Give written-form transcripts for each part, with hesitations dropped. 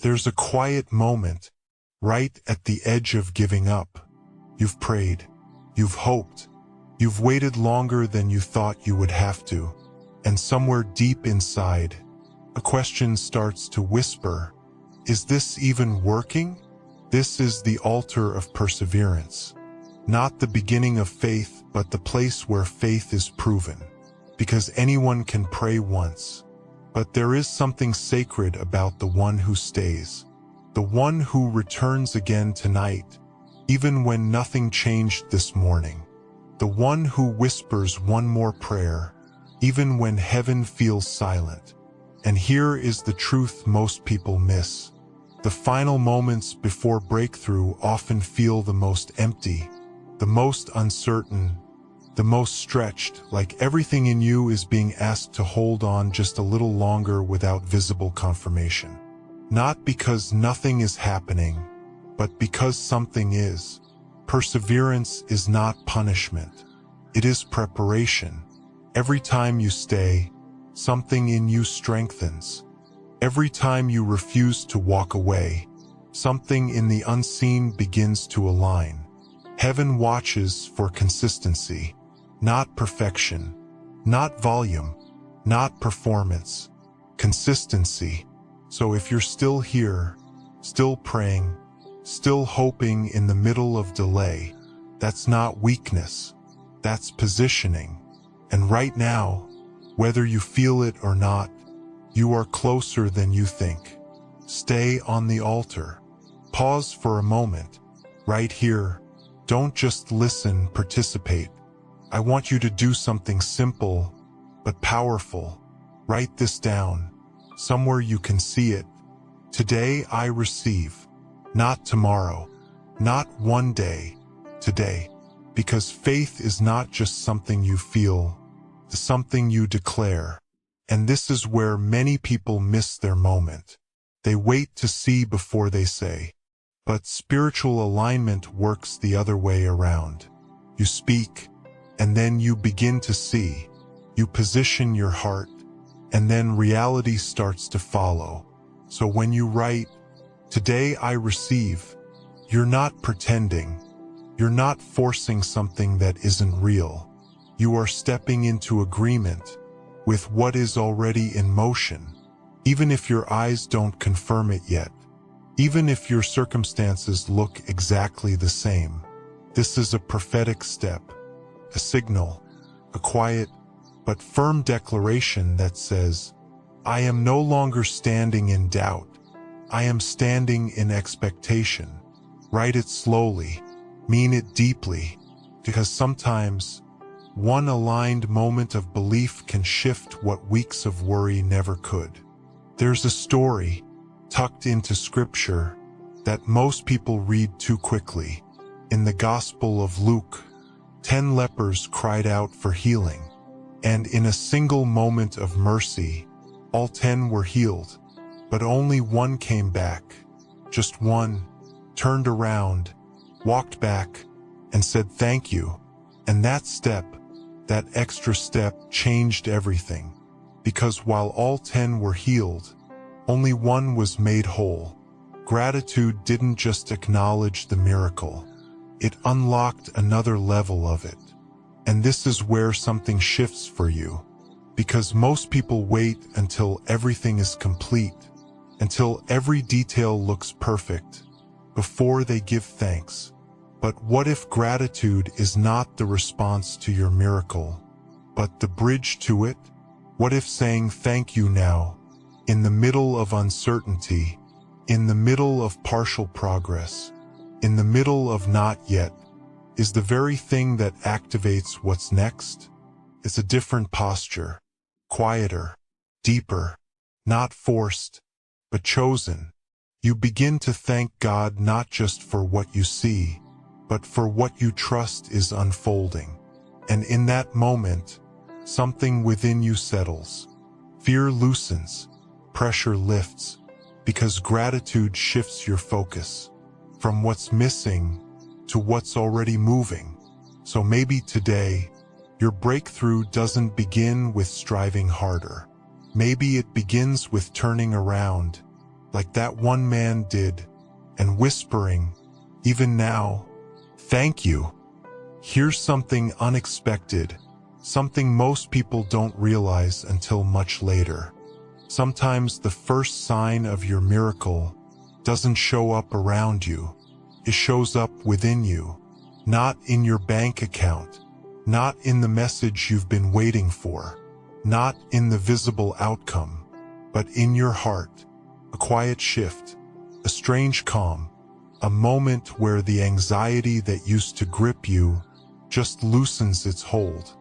There's a quiet moment, right at the edge of giving up. You've prayed, you've hoped, you've waited longer than you thought you would have to, and somewhere deep inside, a question starts to whisper, is this even working? This is the altar of perseverance. Not the beginning of faith, but the place where faith is proven. Because anyone can pray once, but there is something sacred about the one who stays, the one who returns again tonight, even when nothing changed this morning, the one who whispers one more prayer, even when heaven feels silent. And here is the truth most people miss. The final moments before breakthrough often feel the most empty, the most uncertain, the most stretched, like everything in you is being asked to hold on just a little longer without visible confirmation. Not because nothing is happening, but because something is. Perseverance is not punishment. It is preparation. Every time you stay, something in you strengthens. Every time you refuse to walk away, something in the unseen begins to align. Heaven watches for consistency, not perfection, not volume, not performance, consistency. So if you're still here, still praying, still hoping in the middle of delay, that's not weakness, that's positioning. And right now, whether you feel it or not, you are closer than you think. Stay on the altar. Pause for a moment, right here. Don't just listen, participate. I want you to do something simple, but powerful. Write this down, somewhere you can see it. Today I receive, not tomorrow, not one day, today. Because faith is not just something you feel, it's something you declare. And this is where many people miss their moment. They wait to see before they say. But spiritual alignment works the other way around. You speak, and then you begin to see. You position your heart, and then reality starts to follow. So when you write, "Today I receive," you're not pretending. You're not forcing something that isn't real. You are stepping into agreement with what is already in motion, even if your eyes don't confirm it yet. Even if your circumstances look exactly the same. This is a prophetic step, a signal, a quiet but firm declaration that says, I am no longer standing in doubt. I am standing in expectation. Write it slowly, mean it deeply, because sometimes one aligned moment of belief can shift what weeks of worry never could. There's a story tucked into scripture that most people read too quickly. In the Gospel of Luke, 10 lepers cried out for healing, and in a single moment of mercy, all 10 were healed, but only one came back. Just one turned around, walked back, and said thank you. And that step, that extra step, changed everything. Because while all 10 were healed, only one was made whole. Gratitude didn't just acknowledge the miracle. It unlocked another level of it. And this is where something shifts for you. Because most people wait until everything is complete, until every detail looks perfect, before they give thanks. But what if gratitude is not the response to your miracle, but the bridge to it? What if saying thank you now, in the middle of uncertainty, in the middle of partial progress, in the middle of not yet, is the very thing that activates what's next? It's a different posture, quieter, deeper, not forced, but chosen. You begin to thank God not just for what you see, but for what you trust is unfolding. And in that moment, something within you settles. Fear loosens, pressure lifts, because gratitude shifts your focus from what's missing to what's already moving. So maybe today, your breakthrough doesn't begin with striving harder. Maybe it begins with turning around, like that one man did, and whispering, even now, thank you. Here's something unexpected, something most people don't realize until much later. Sometimes the first sign of your miracle doesn't show up around you. It shows up within you, not in your bank account, not in the message you've been waiting for, not in the visible outcome, but in your heart. A quiet shift, a strange calm, a moment where the anxiety that used to grip you just loosens its hold.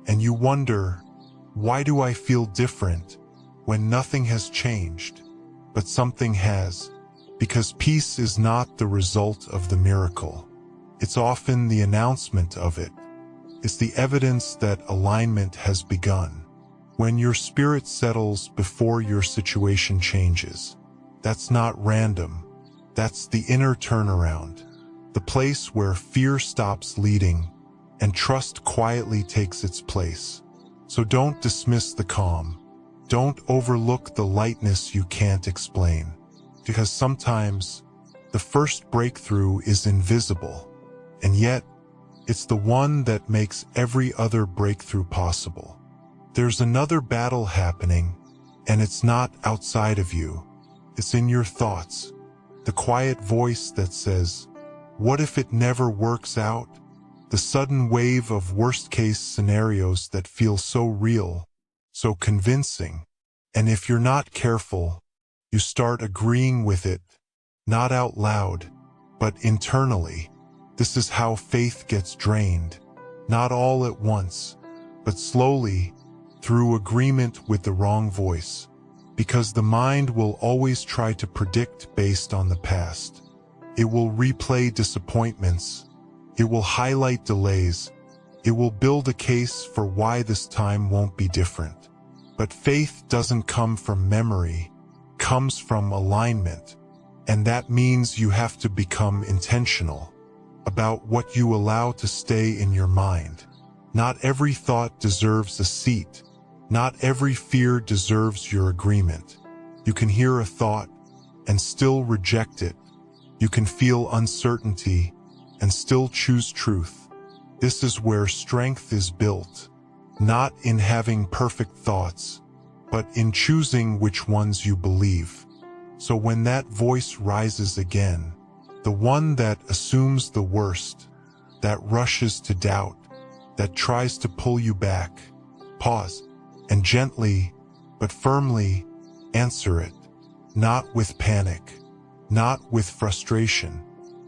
And you wonder, why do I feel different when nothing has changed? But something has, because peace is not the result of the miracle. It's often the announcement of it. It's the evidence that alignment has begun. When your spirit settles before your situation changes, that's not random. That's the inner turnaround, the place where fear stops leading and trust quietly takes its place. So don't dismiss the calm. Don't overlook the lightness you can't explain, because sometimes the first breakthrough is invisible, and yet it's the one that makes every other breakthrough possible. There's another battle happening, and it's not outside of you. It's in your thoughts. The quiet voice that says, what if it never works out? The sudden wave of worst-case scenarios that feel so real, so convincing. And if you're not careful, you start agreeing with it, not out loud, but internally. This is how faith gets drained, not all at once, but slowly, through agreement with the wrong voice. Because the mind will always try to predict based on the past. It will replay disappointments. It will highlight delays. It will build a case for why this time won't be different. But faith doesn't come from memory, it comes from alignment. And that means you have to become intentional about what you allow to stay in your mind. Not every thought deserves a seat. Not every fear deserves your agreement. You can hear a thought and still reject it. You can feel uncertainty and still choose truth. This is where strength is built, not in having perfect thoughts, but in choosing which ones you believe. So when that voice rises again, the one that assumes the worst, that rushes to doubt, that tries to pull you back, pause. And gently, but firmly, answer it, not with panic, not with frustration,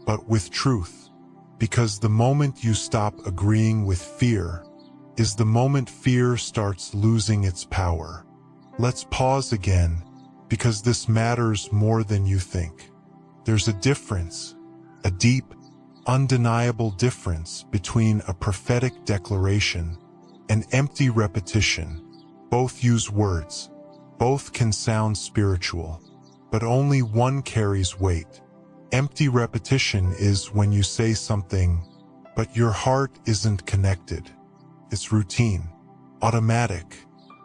but with truth. Because the moment you stop agreeing with fear is the moment fear starts losing its power. Let's pause again, because this matters more than you think. There's a difference, a deep, undeniable difference between a prophetic declaration and empty repetition. Both use words. Both can sound spiritual. But only one carries weight. Empty repetition is when you say something, but your heart isn't connected. It's routine, automatic,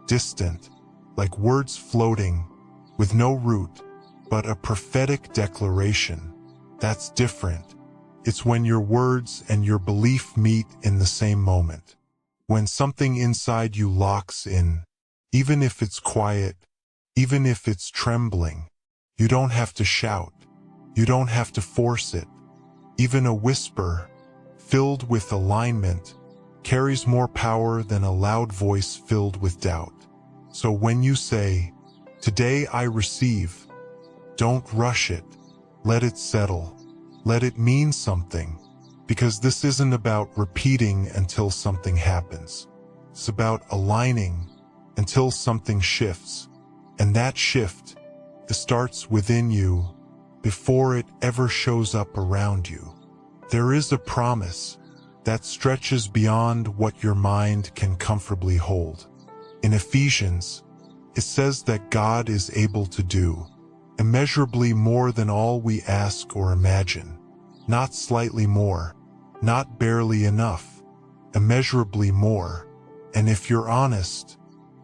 distant, like words floating, with no root. But a prophetic declaration, that's different. It's when your words and your belief meet in the same moment. When something inside you locks in, even if it's quiet, even if it's trembling, you don't have to shout. You don't have to force it. Even a whisper, filled with alignment, carries more power than a loud voice filled with doubt. So when you say, today I receive, don't rush it. Let it settle. Let it mean something. Because this isn't about repeating until something happens. It's about aligning until something shifts. And that shift, it starts within you before it ever shows up around you. There is a promise that stretches beyond what your mind can comfortably hold. In Ephesians, it says that God is able to do immeasurably more than all we ask or imagine. Not slightly more, not barely enough, immeasurably more. And if you're honest,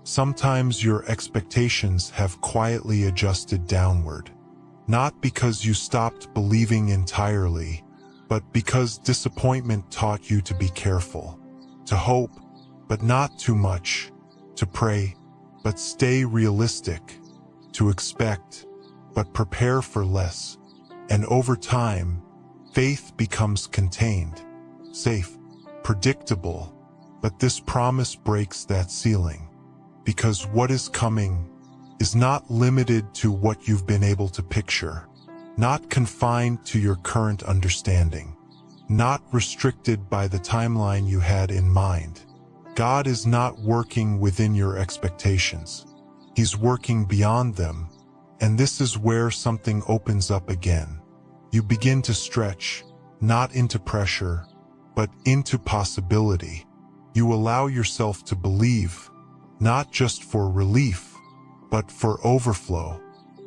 sometimes your expectations have quietly adjusted downward. Not because you stopped believing entirely, but because disappointment taught you to be careful, to hope, but not too much, to pray, but stay realistic, to expect, but prepare for less. And over time, faith becomes contained, safe, predictable, but this promise breaks that ceiling, because what is coming is not limited to what you've been able to picture, not confined to your current understanding, not restricted by the timeline you had in mind. God is not working within your expectations. He's working beyond them, and this is where something opens up again. You begin to stretch, not into pressure, but into possibility. You allow yourself to believe, not just for relief, but for overflow.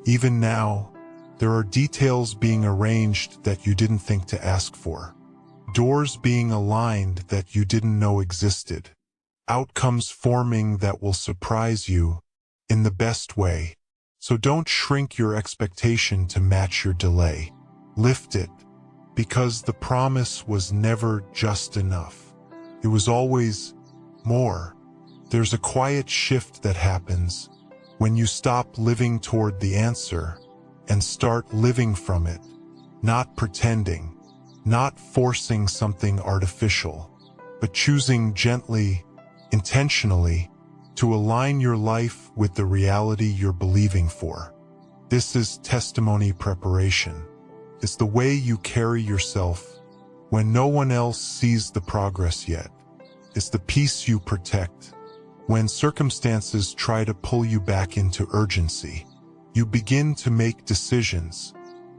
Even now, there are details being arranged that you didn't think to ask for. Doors being aligned that you didn't know existed. Outcomes forming that will surprise you in the best way. So don't shrink your expectation to match your delay. Lift it, because the promise was never just enough. It was always more. There's a quiet shift that happens when you stop living toward the answer and start living from it, not pretending, not forcing something artificial, but choosing gently, intentionally, to align your life with the reality you're believing for. This is testimony preparation. It's the way you carry yourself when no one else sees the progress yet. It's the peace you protect when circumstances try to pull you back into urgency. You begin to make decisions,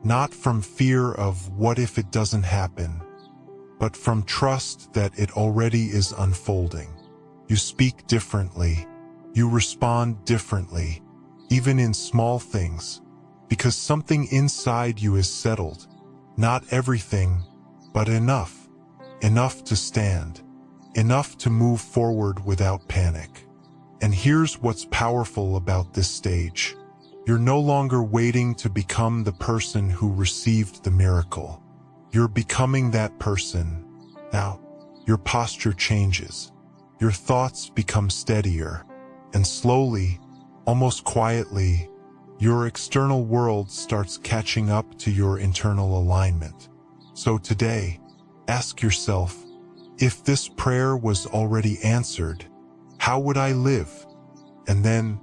not from fear of what if it doesn't happen, but from trust that it already is unfolding. You speak differently. You respond differently, even in small things, because something inside you is settled. Not everything, but enough. Enough to stand. Enough to move forward without panic. And here's what's powerful about this stage. You're no longer waiting to become the person who received the miracle. You're becoming that person. Now, your posture changes. Your thoughts become steadier. And slowly, almost quietly, your external world starts catching up to your internal alignment. So today, ask yourself, if this prayer was already answered, how would I live? And then,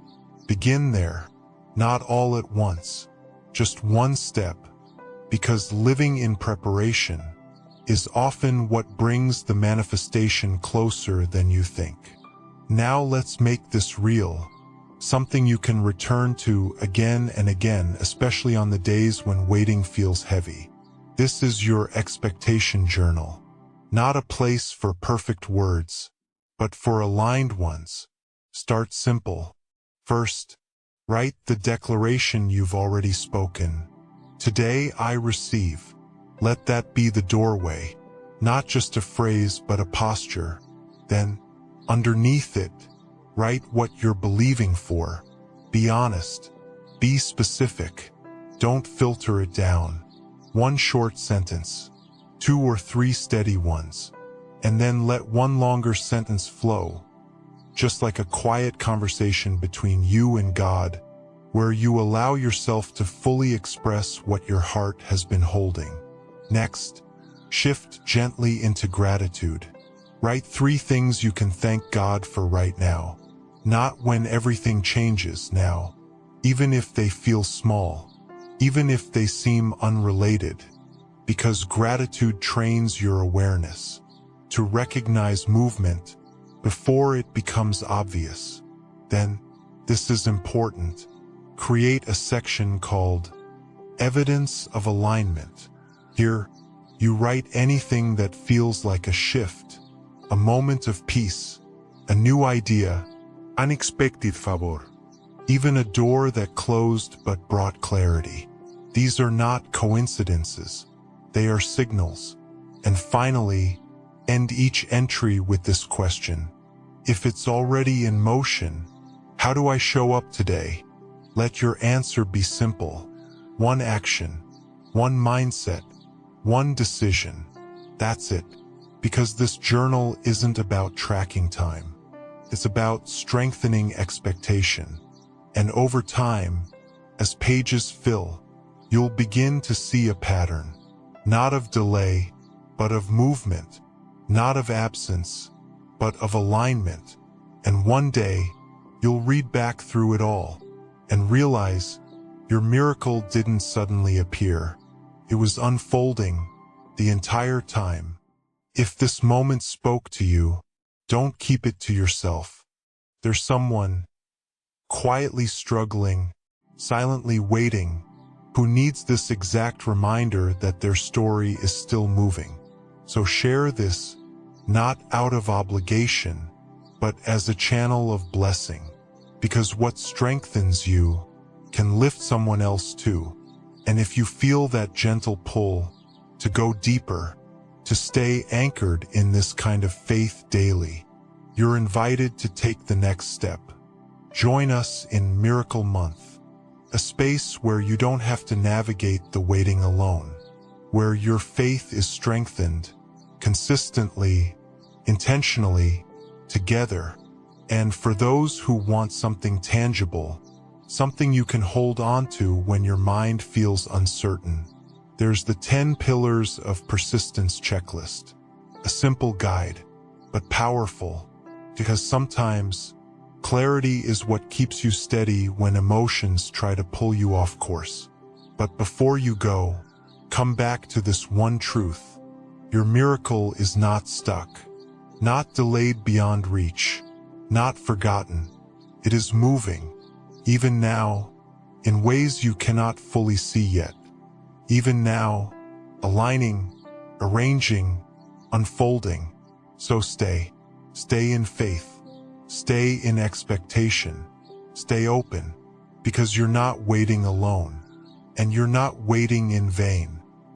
begin there, not all at once, just one step, because living in preparation is often what brings the manifestation closer than you think. Now let's make this real, something you can return to again and again, especially on the days when waiting feels heavy. This is your expectation journal, not a place for perfect words, but for aligned ones. Start simple. First, write the declaration you've already spoken. Today I receive. Let that be the doorway, not just a phrase but a posture. Then, underneath it, write what you're believing for. Be honest. Be specific. Don't filter it down. One short sentence, 2 or 3 steady ones, and then let one longer sentence flow, just like a quiet conversation between you and God, where you allow yourself to fully express what your heart has been holding. Next, shift gently into gratitude. Write 3 things you can thank God for right now. Not when everything changes now, even if they feel small, even if they seem unrelated, because gratitude trains your awareness to recognize movement before it becomes obvious. Then, this is important, create a section called Evidence of Alignment. Here, you write anything that feels like a shift, a moment of peace, a new idea, unexpected favor, even a door that closed but brought clarity. These are not coincidences, they are signals. And finally, end each entry with this question. If it's already in motion, how do I show up today? Let your answer be simple. one action, one mindset, one decision. That's it. Because this journal isn't about tracking time. It's about strengthening expectation. And over time, as pages fill, you'll begin to see a pattern, not of delay, but of movement, not of absence, but of alignment. And one day, you'll read back through it all and realize your miracle didn't suddenly appear. It was unfolding the entire time. If this moment spoke to you, don't keep it to yourself. There's someone quietly struggling, silently waiting, who needs this exact reminder that their story is still moving. So share this, not out of obligation, but as a channel of blessing. Because what strengthens you can lift someone else too. And if you feel that gentle pull to go deeper, to stay anchored in this kind of faith daily, you're invited to take the next step. Join us in Miracle Month, a space where you don't have to navigate the waiting alone, where your faith is strengthened consistently, intentionally, together. And for those who want something tangible, something you can hold on to when your mind feels uncertain, there's the 10 Pillars of Persistence checklist. A simple guide, but powerful, because sometimes clarity is what keeps you steady when emotions try to pull you off course. But before you go, come back to this one truth. Your miracle is not stuck, not delayed beyond reach, not forgotten. It is moving, even now, in ways you cannot fully see yet. Even now, aligning, arranging, unfolding. So stay in faith, stay in expectation, stay open, because you're not waiting alone, and you're not waiting in vain.